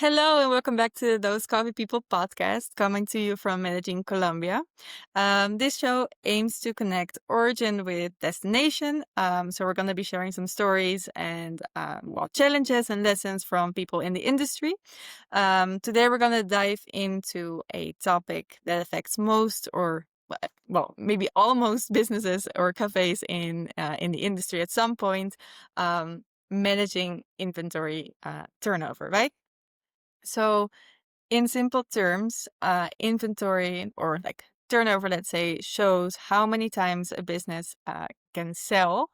Hello and welcome back to Those Coffee People podcast, coming to you from Medellin, Colombia. This show aims to connect origin with destination. So we're going to be sharing some stories and challenges and lessons from people in the industry. Today we're going to dive into a topic that affects most or maybe almost businesses or cafes in the industry at some point, managing inventory turnover, right? So, in simple terms, inventory or like turnover, let's say, shows how many times a business can sell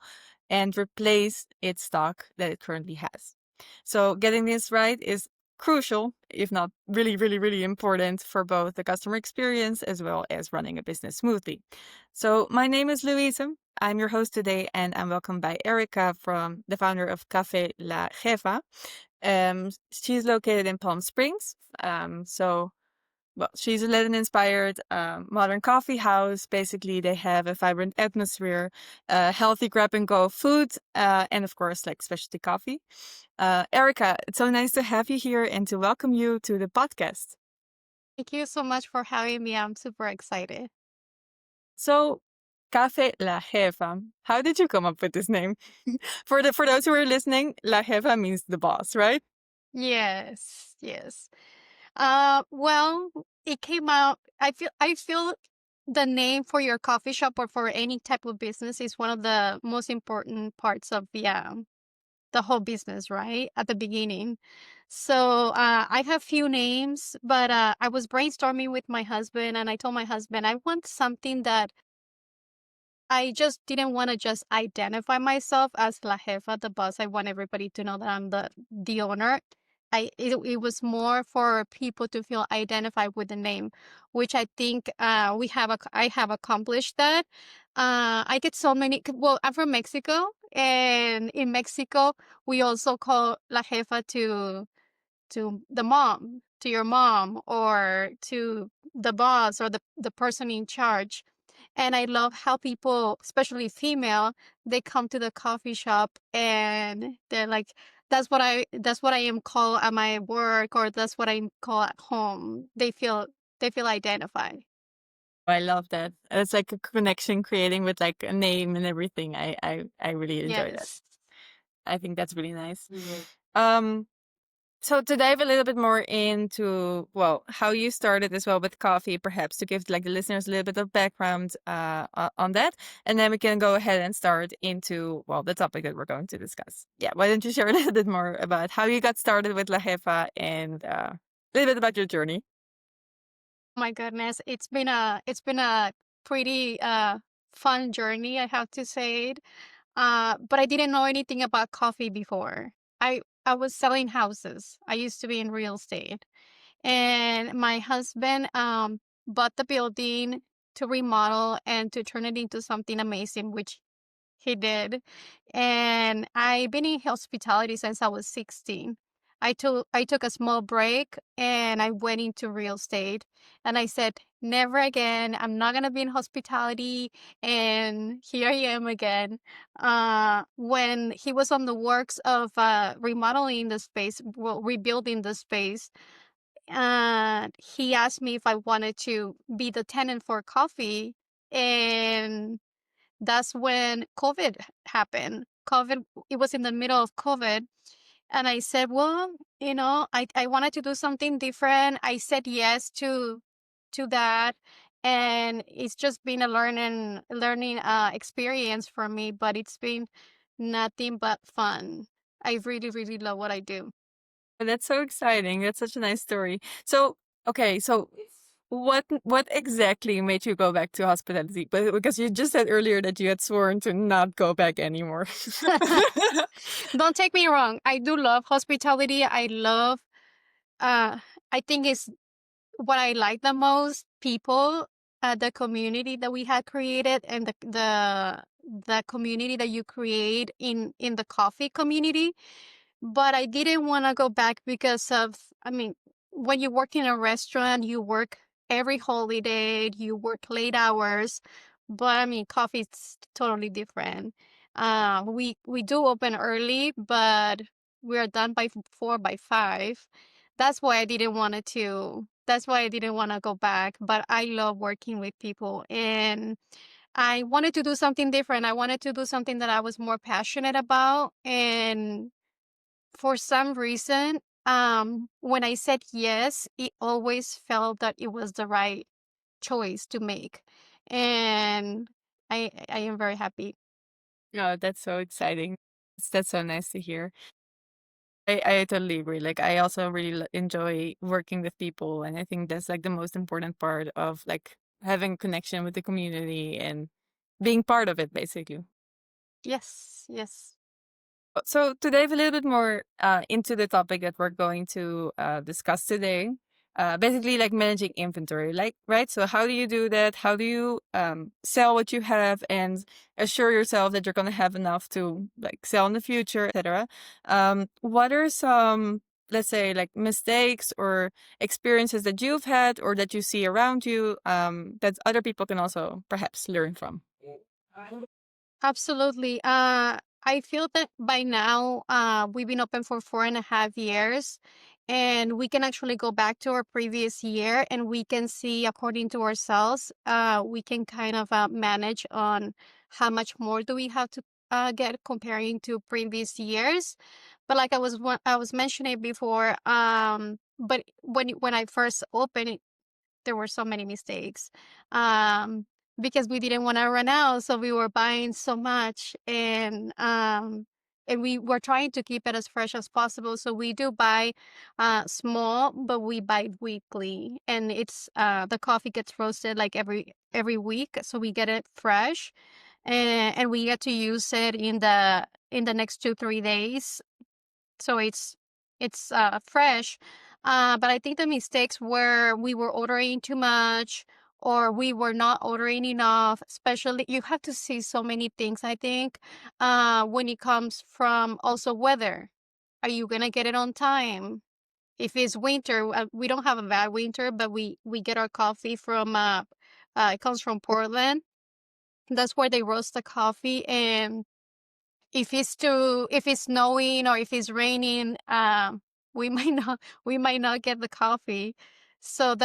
and replace its stock that it currently has. So, getting this right is crucial, if not really, really, really important for both the customer experience as well as running a business smoothly. So, my name is Louise. I'm your host today, and I'm welcomed by Erika, from the founder of Café La Jefa. She's located in Palm Springs. She's a Latin-inspired modern coffee house. Basically, they have a vibrant atmosphere, healthy grab-and-go food, and of course, like specialty coffee. Erica, it's so nice to have you here and to welcome you to the podcast. Thank you so much for having me. I'm super excited. So, Café La Jefa, how did you come up with this name? For those who are listening, La Jefa means the boss, right? Yes, yes. Well, it came out. I feel the name for your coffee shop or for any type of business is one of the most important parts of the whole business, right? At the beginning. So I have few names, but I was brainstorming with my husband, and I told my husband I want something that I just didn't want to just identify myself as La Jefa, the boss. I want everybody to know that I'm the owner. It was more for people to feel identified with the name, which I think I have accomplished that. I get so many. Well, I'm from Mexico, and in Mexico we also call La Jefa to the mom, to your mom, or to the boss or the person in charge. And I love how people, especially female, they come to the coffee shop and they're like, that's what I am called at my work, or that's what I'm called at home. They feel identified. I love that. It's like a connection creating with like a name and everything. I really enjoy that. Yes. I think that's really nice. Um, so to dive a little bit more into, how you started as well with coffee, perhaps to give like the listeners a little bit of background on that, and then we can go ahead and start into, the topic that we're going to discuss. Yeah, why don't you share a little bit more about how you got started with La Jefa and a little bit about your journey? My goodness, it's been a pretty fun journey, I have to say it. But I didn't know anything about coffee before. I was selling houses. I used to be in real estate. And my husband bought the building to remodel and to turn it into something amazing, which he did. And I've been in hospitality since I was 16. I took a small break and I went into real estate, and I said, never again. I'm not gonna be in hospitality. And here I am again. When he was on the works of remodeling the space, well, rebuilding the space, and he asked me if I wanted to be the tenant for coffee. And that's when COVID happened. It was in the middle of COVID. And I said, well, I wanted to do something different. I said yes to that. And it's just been a learning experience for me, but it's been nothing but fun. I really, really love what I do. That's so exciting. That's such a nice story. So, okay, so what exactly made you go back to hospitality? But because you just said earlier that you had sworn to not go back anymore. Don't take me wrong. I do love hospitality. Uh, I think it's what I like the most, people, the community that we had created, and the community that you create in the coffee community. But I didn't want to go back because of, I mean, when you work in a restaurant, you work every holiday, you work late hours. But I mean, coffee is totally different. We do open early, but we are done by 4 by 5. that's why I didn't want to. That's why I didn't want to go back. But I love working with people, and I wanted to do something different. I wanted to do something that I was more passionate about, and for some reason, when I said yes, it always felt that it was the right choice to make, and I am very happy. Oh, that's so exciting. That's so nice to hear. I totally agree. Like I also really enjoy working with people, and I think that's like the most important part of like having connection with the community and being part of it, basically. Yes, yes. So to dive a little bit more into the topic that we're going to discuss today, basically like managing inventory, like right. So how do you do that? How do you sell what you have and assure yourself that you're going to have enough to like sell in the future, etc. What are some, let's say, like mistakes or experiences that you've had or that you see around you that other people can also perhaps learn from? Absolutely. I feel that by now, we've been open for 4.5 years, and we can actually go back to our previous year and we can see, according to ourselves, we can kind of manage on how much more do we have to get comparing to previous years. But like I was mentioning before, but when I first opened, there were so many mistakes, um, because we didn't wanna run out, so we were buying so much, and we were trying to keep it as fresh as possible, so we do buy, small, but we buy weekly, and the coffee gets roasted, like, every week, so we get it fresh, and we get to use it in the next 2, 3 days, so it's fresh. But I think the mistakes were we were ordering too much or we were not ordering enough. Especially, you have to see so many things. I think when it comes from also weather, are you gonna get it on time? If it's winter, we don't have a bad winter, but we get our coffee from it comes from Portland. That's where they roast the coffee, and if it's snowing or if it's raining, we might not we might not get the coffee. So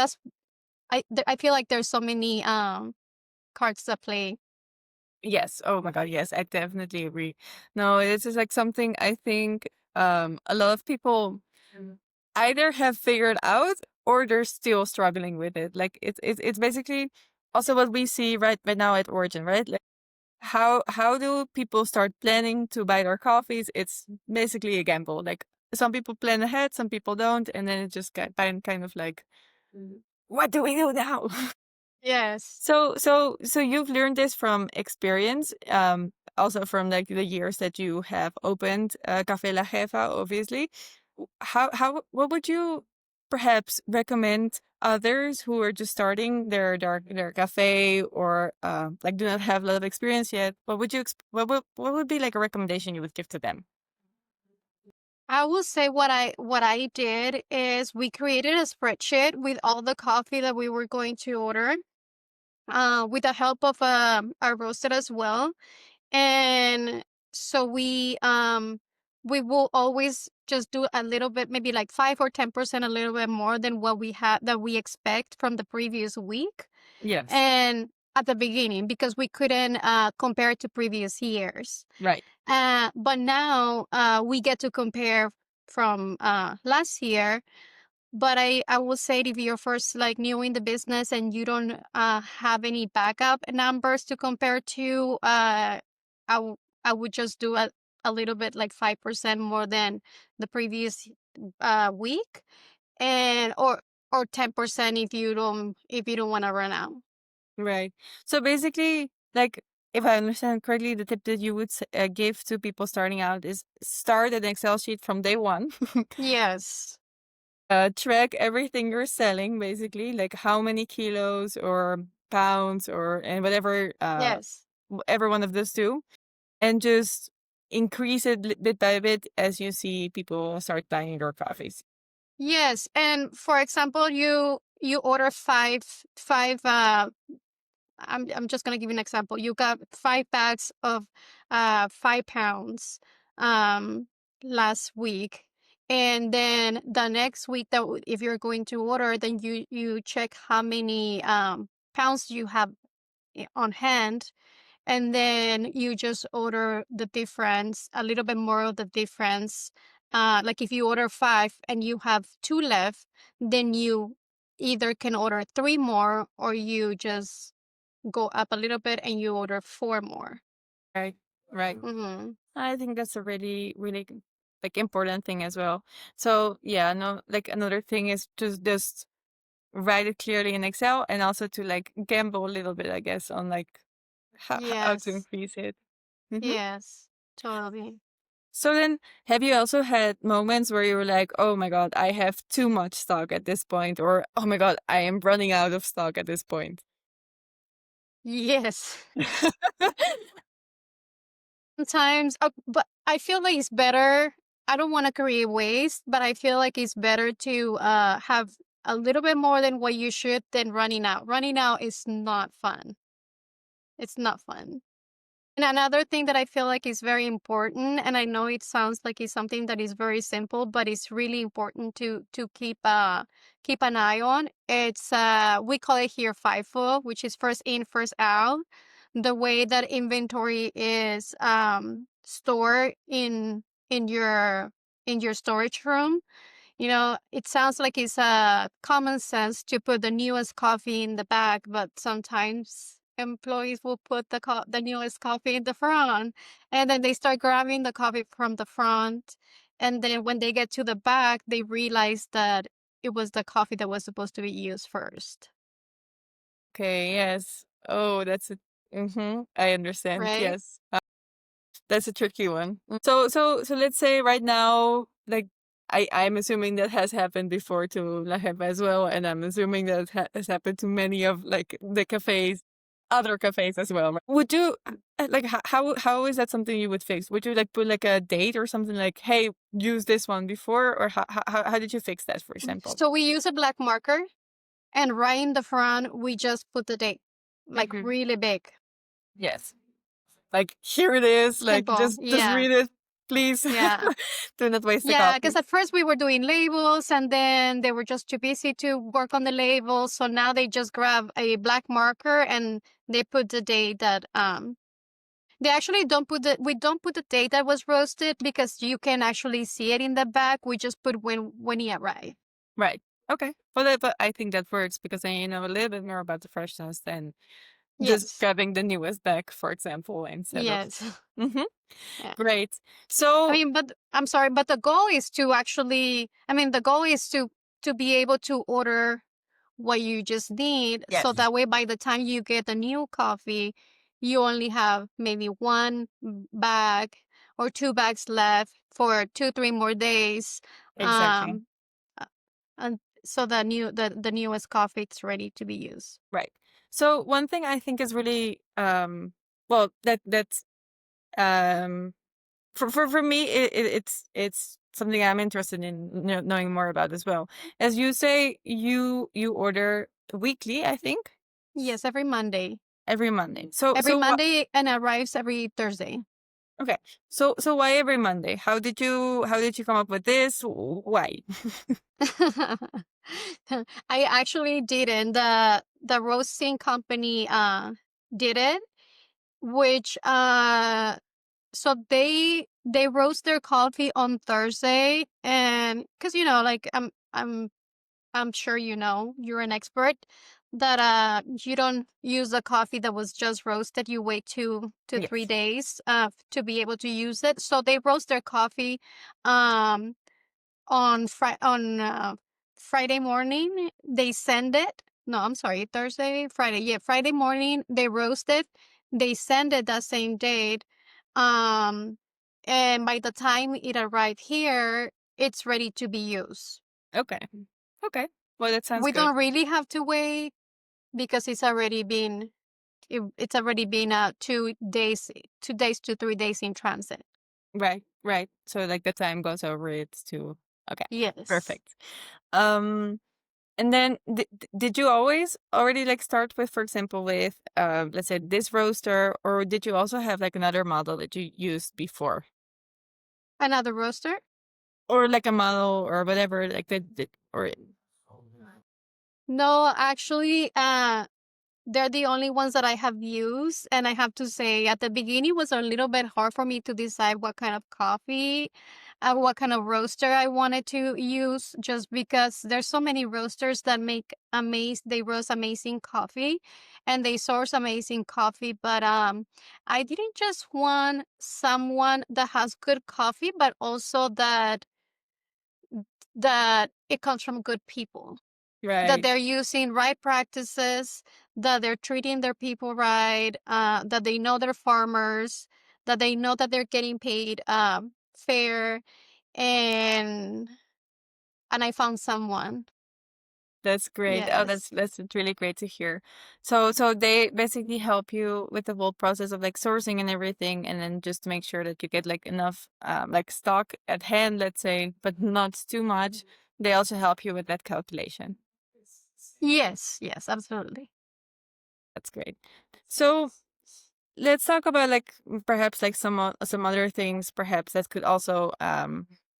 I feel like there's so many cards to play. Yes. Oh my God. Yes, I definitely agree. No, this is like something I think a lot of people either have figured out or they're still struggling with it. Like it's basically also what we see right now at Origin, right? Like how do people start planning to buy their coffees? It's basically a gamble. Like some people plan ahead, some people don't, and then it just kind of like, what do we do now? Yes. So you've learned this from experience, also from like the years that you have opened Café La Jefa, obviously. What would you perhaps recommend others who are just starting their cafe or like do not have a lot of experience yet? What would what would be like a recommendation you would give to them? I will say what I did is we created a spreadsheet with all the coffee that we were going to order, with the help of our roaster as well. And so we will always just do a little bit, maybe like 5 or 10%, a little bit more than what we had that we expect from the previous week. Yes. And at the beginning, because we couldn't compare it to previous years. Right. But now we get to compare from last year. But I will say, if you're first like new in the business and you don't have any backup numbers to compare to, I would just do a little bit, like 5% more than the previous week, and or 10% if you don't want to run out. Right. So basically, like, if I understand correctly, the tip that you would give to people starting out is start an Excel sheet from day one. Yes. Track everything you're selling, basically, like how many kilos or pounds or and whatever, Yes. every one of those two, and just increase it bit by bit as you see people start buying your coffees. Yes. And for example, you order five I'm just gonna give you an example. You got 5 bags of 5 pounds um last week. And then the next week that if you're going to order, then you check how many pounds you have on hand, and then you just order the difference, a little bit more of the difference. Like if you order 5 and you have 2 left, then you either can order 3 more, or you just go up a little bit and you order 4 more. Right. Right. Hmm. I think that's a really, really like important thing as well. So yeah, no, like another thing is just write it clearly in Excel and also to like gamble a little bit, I guess, on like how to Yes. increase it. Hmm. Yes. Totally. So then, have you also had moments where you were like, "Oh my God, I have too much stock at this point," or "Oh my God, I am running out of stock at this point"? Yes. Sometimes, but I feel like it's better. I don't want to create waste, but I feel like it's better to have a little bit more than what you should than running out. Running out is not fun. It's not fun. And another thing that I feel like is very important, and I know it sounds like it's something that is very simple, but it's really important to keep an eye on. It's we call it here FIFO, which is first in, first out. The way that inventory is stored in your storage room. It sounds like it's common sense to put the newest coffee in the back, but sometimes employees will put the newest coffee in the front, and then they start grabbing the coffee from the front, and then when they get to the back, they realize that it was the coffee that was supposed to be used first, Okay, yes. Oh, that's a I understand. right? Yes. That's a tricky one. So let's say right now, like I'm assuming that has happened before to La Jefa as well, and I'm assuming that has happened to many of like the cafes, other cafes as well. Right? Would you like how is that something you would fix? Would you like put like a date or something like, hey, use this one before, or how did you fix that, for example? So we use a black marker, and right in the front, we just put the date, like Hmm. really big. Yes. Like here it is. Like Simple. just Yeah. read it, please. Yeah. Do not waste the Yeah, because coffee. at first we were doing labels, and then they were just too busy to work on the labels. So now they just grab a black marker and they put the date that they actually don't put the we don't put the date that was roasted, because you can actually see it in the back. We just put when he arrived. Right. Okay. But I think that works because then you know a little bit more about the freshness than just Yes. grabbing the newest bag, for example, instead of. Yes. Hmm. Yeah. Great. I So mean, but I'm sorry, but the goal is to actually, I mean, the goal is to be able to order what you just need, so yes, that way by the time you get the new coffee, you only have maybe one bag or 2 bags left for 2 3 more days, exactly. uh, and so the newest coffee is ready to be used. Right. So one thing I think is really well that's um for me it's something I'm interested in knowing more about as well. As you say, you order weekly, I think, Yes, every Monday. every Monday. So Every so what? Monday, and arrives every Thursday. Okay. So why every Monday? How did you come up with this? Why? I actually didn't. The roasting company did it, which so they roast their coffee on Thursday, and because like I'm sure you're an expert that you don't use the coffee that was just roasted. You wait 2 to 3 Yes. days to be able to use it. So they roast their coffee um on Friday morning. They send it. No, I'm sorry, Thursday, Friday. Yeah, Friday morning they roast it. They send it that same date. Um, and by the time it arrived here, it's ready to be used. Okay. Okay. Well, that sounds We good. don't really have to wait, because it's already been 2 days to 3 days in transit. Right. Right. So like the time goes over it's too. Okay. Yes. Perfect. Um and then did you always already like start with, for example, with let's say this roaster, or did you also have like another model that you used before? Another roaster? or like a model or whatever, like that or No, actually, they're the only ones that I have used, and I have to say, at the beginning, it was a little bit hard for me to decide what kind of coffee, what kind of roaster I wanted to use, just because there's so many roasters that they roast amazing coffee, and they source amazing coffee. But I didn't just want someone that has good coffee, but also that it comes from good people, that right. they're using right practices, that they're treating their people right, that they know they're farmers, that they know that they're getting paid fair, and I found someone. That's great. Oh, Yes. that's really great to hear. So they basically help you with the whole process of like sourcing and everything, and then just to make sure that you get like enough like stock at hand, let's say, but not too much. They also help you with that calculation. Yes, yes, absolutely. That's great. So let's talk about like perhaps like some other things perhaps that could also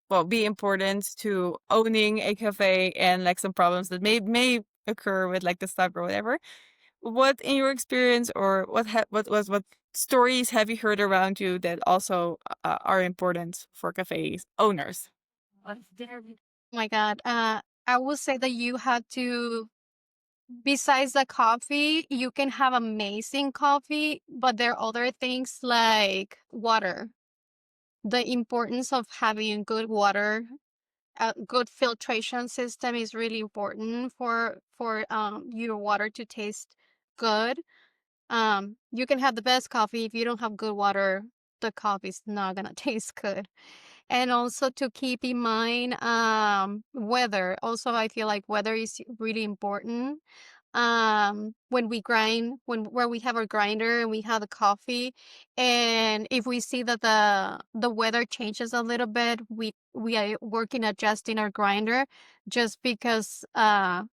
well be important to owning a cafe and like some problems that may occur with like the stock or whatever. What in your experience or what stories have you heard around you that also are important for cafes owners? Oh my God. I would say that you had to, besides the coffee, you can have amazing coffee, but there are other things like water. The importance of having good water, a good filtration system is really important for your water to taste good. You can have the best coffee if you don't have good water, the coffee's not gonna taste good. And also to keep in mind weather. Also, I feel like weather is really important. When we grind, when where we have our grinder and we have the coffee, and if we see that the weather changes a little bit, we are working adjusting our grinder, just because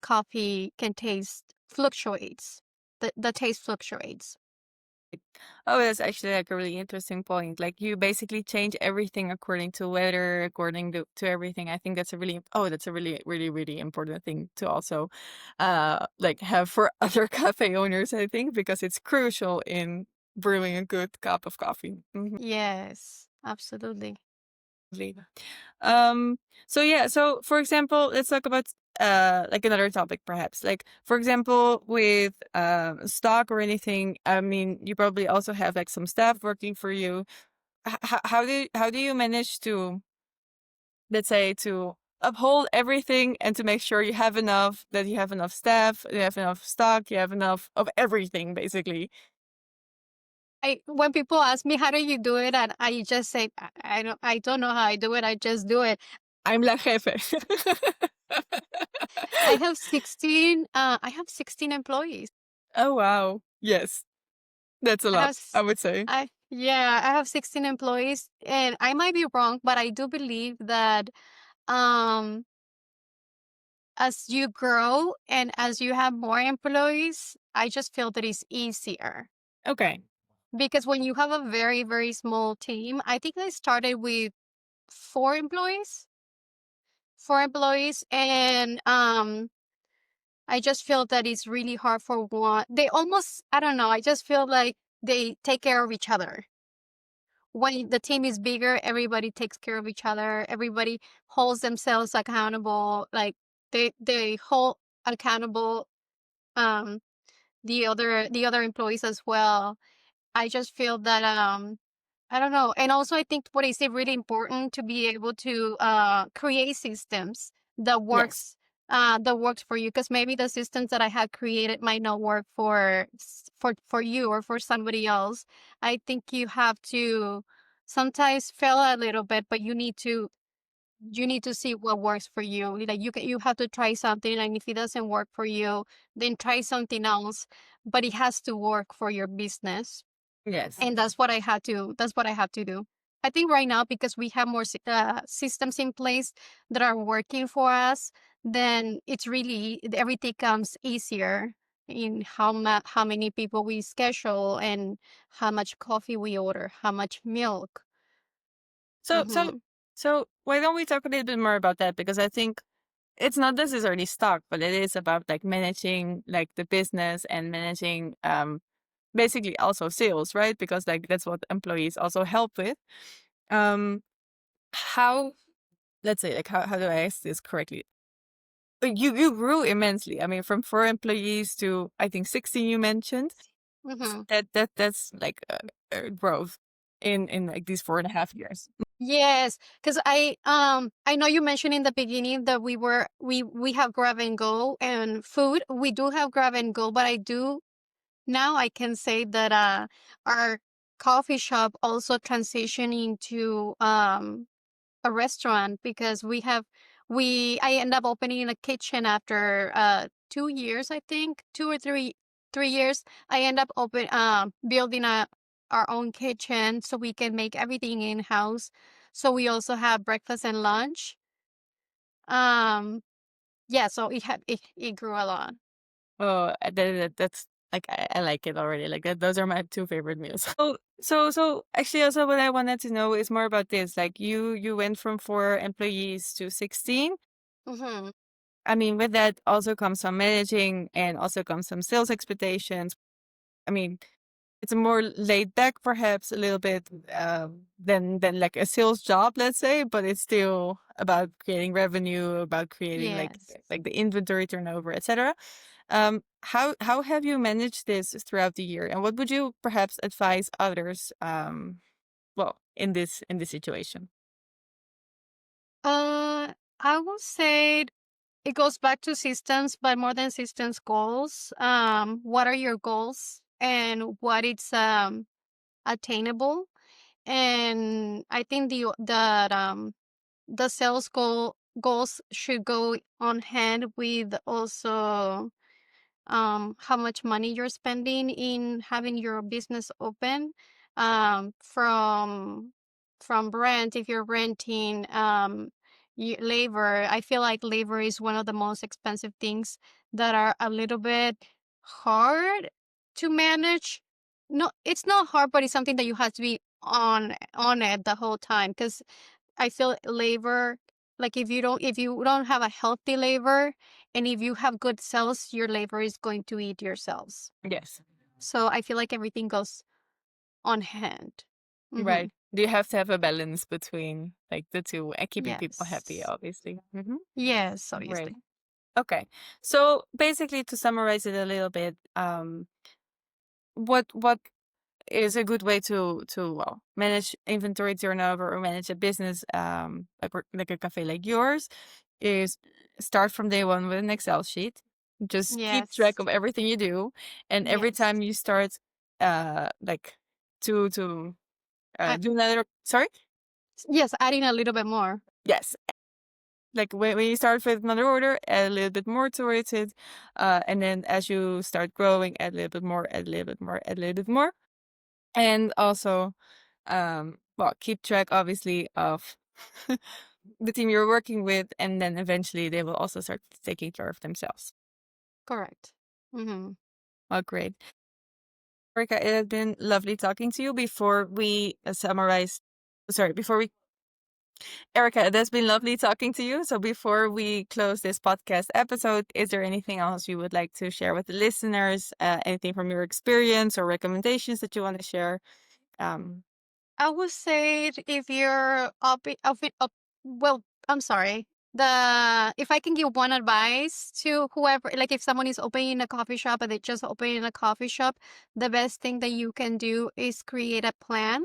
coffee can taste fluctuates, the taste fluctuates. Oh, that's actually like a really interesting point. Like you basically change everything according to weather, according to everything. I think that's a really that's a really, really, really important thing to also like have for other cafe owners, I think, because it's crucial in brewing a good cup of coffee. Mhm. Yes, absolutely. Absolutely. Um, so yeah, so for example, let's talk about like another topic perhaps. Like for example, with stock or anything, I mean, you probably also have like some staff working for you. How do you manage to, let's say, to uphold everything and to make sure you have enough, that you have enough staff, you have enough stock, you have enough of everything basically. I When people ask me how do you do it, and I just say I don't know how I do it. I just do it. I'm la jefe. I have 16 employees. Oh wow. Yes. That's a I have lot, I s- would say. I Yeah, I have 16 employees, and I might be wrong, but I do believe that um as you grow and as you have more employees, I just feel that it's easier. Okay. Because when you have a very, very small team, I think I started with four employees, and I just feel that it's really hard for one. They almost, I don't know, I just feel like they take care of each other. When the team is bigger, everybody takes care of each other. Everybody holds themselves accountable. Like they hold accountable um the other employees as well. I just feel that I don't know. And also I think what is it really important to be able to create systems that Yes. works for you, because maybe the systems that I had created might not work for you or for somebody else. I think you have to sometimes fail a little bit, but you need to see what works for you. Like you have to try something, and if it doesn't work for you, then try something else, but it has to work for your business. Yes. And that's what I have to do. I think right now, because we have more systems in place that are working for us, then it's really everything comes easier in how many people we schedule, and how much coffee we order, how much milk. So Mm-hmm. So why don't we talk a little bit more about that? Because I think it's not necessarily stock, but it is about like managing like the business and managing basically also sales, right? Because like that's what employees also help with. Um how let's say like how do I ask this correctly? But you grew immensely. I mean from 4 employees to I think 16 you mentioned. Hmm. That's like growth in like these 4.5 years. Yes, because I know you mentioned in the beginning that we have grab and go and food. We do have grab and go, but I do now I can say that our coffee shop also transitioned into a restaurant because we I end up opening a kitchen after 2 years, I think 2 or 3 years. I end up building a our own kitchen so we can make everything in house. So we also have breakfast and lunch. um yeah, so it grew a lot. Oh, that's like I like it already. Like that, those are my two favorite meals. So actually, also what I wanted to know is more about this. Like you went from 4 employees to 16. Hmm. I mean, with that also comes some managing and also comes some sales expectations. I mean, it's a more laid back, perhaps a little bit than like a sales job, let's say, but it's still about creating revenue, about creating Yes. like the inventory turnover, etc. How have you managed this throughout the year, and what would you perhaps advise others? Well, in this situation. I will say it goes back to systems, but more than systems, goals. What are your goals and what it's attainable? And I think the sales goals should go on hand with also how much money you're spending in having your business open. From rent, if you're renting, labor. I feel like labor is one of the most expensive things that are a little bit hard to manage. No, it's not hard, but it's something that you have to be on it the whole time because I feel labor, like if you don't have a healthy labor and if you have good sales, your labor is going to eat your sales. Yes, So I feel like everything goes on hand. Mm-hmm. right. Do you have to have a balance between like the two and keeping people happy, Yes. obviously. Yes, Right. obviously. Okay. So basically, to summarize it a little bit, what is a good way to well manage inventory turnover or manage a business like a cafe like yours is start from day one with an Excel sheet. Just keep Yes. track of everything you do, and every Yes. time you start like to I, do another sorry yes, adding a little bit more. yes like when you start with another order, add a little bit more towards it, and then as you start growing, add a little bit more, add a little bit more, add a little bit more, and also well keep track obviously of the team you're working with, and then eventually they will also start taking care of themselves. Correct. Mm-hmm. Well, great. Erika, it has been lovely talking to you. Before we summarize, sorry, before we Erica, it has been lovely talking to you. So before we close this podcast episode, is there anything else you would like to share with the listeners? Anything from your experience or recommendations that you want to share? Um, I would say if you're well, I'm sorry. If I can give one advice to whoever, like if someone is opening a coffee shop and they just opening a coffee shop, the best thing that you can do is create a plan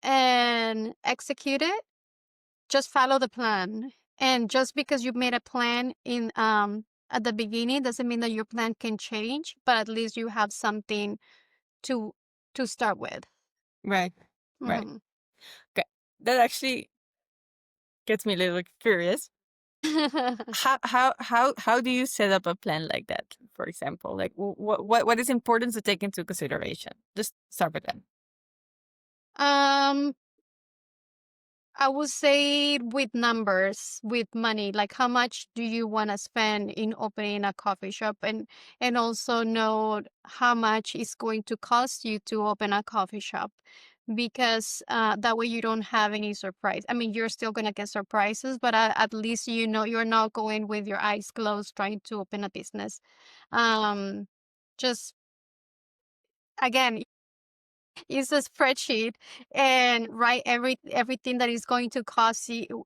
and execute it. Just follow the plan. And just because you made a plan in at the beginning doesn't mean that your plan can change, but at least you have something to to start with. right, right. Hmm. Okay. That actually gets me a little curious. How do you set up a plan like that? For example, like what is important to take into consideration? Just start with that. Um, I would say with numbers, with money, like how much do you want to spend in opening a coffee shop and also know how much it's going to cost you to open a coffee shop. because that way you don't have any surprise. I mean, you're still gonna get surprises, but at least you know you're not going with your eyes closed trying to open a business. Um, just again, use a spreadsheet and write everything that is going to cost you,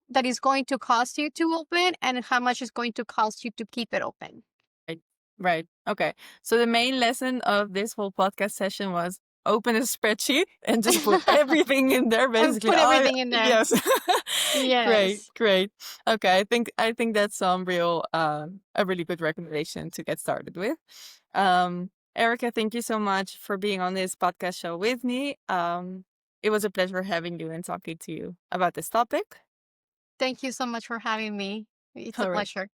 that is going to cost you to open, and how much is going to cost you to keep it open. Right. Right. Okay. So the main lesson of this whole podcast session was open a spreadsheet and just put everything in there, And basically. put Oh, everything in there. yes. Great. Yes. Great. Okay. I think that's some real a really good recommendation to get started with. Erika, thank you so much for being on this podcast show with me. It was a pleasure having you and talking to you about this topic. Thank you so much for having me. It's a All right. pleasure.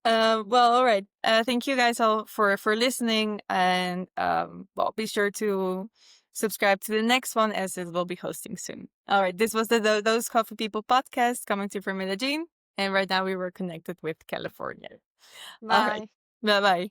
Well, all right. Thank you guys all for listening, and well, be sure to subscribe to the next one as it will be hosting soon. All right, this was the Those Coffee People podcast coming to you from Medellin, and right now we were connected with California. All right, Bye. bye bye.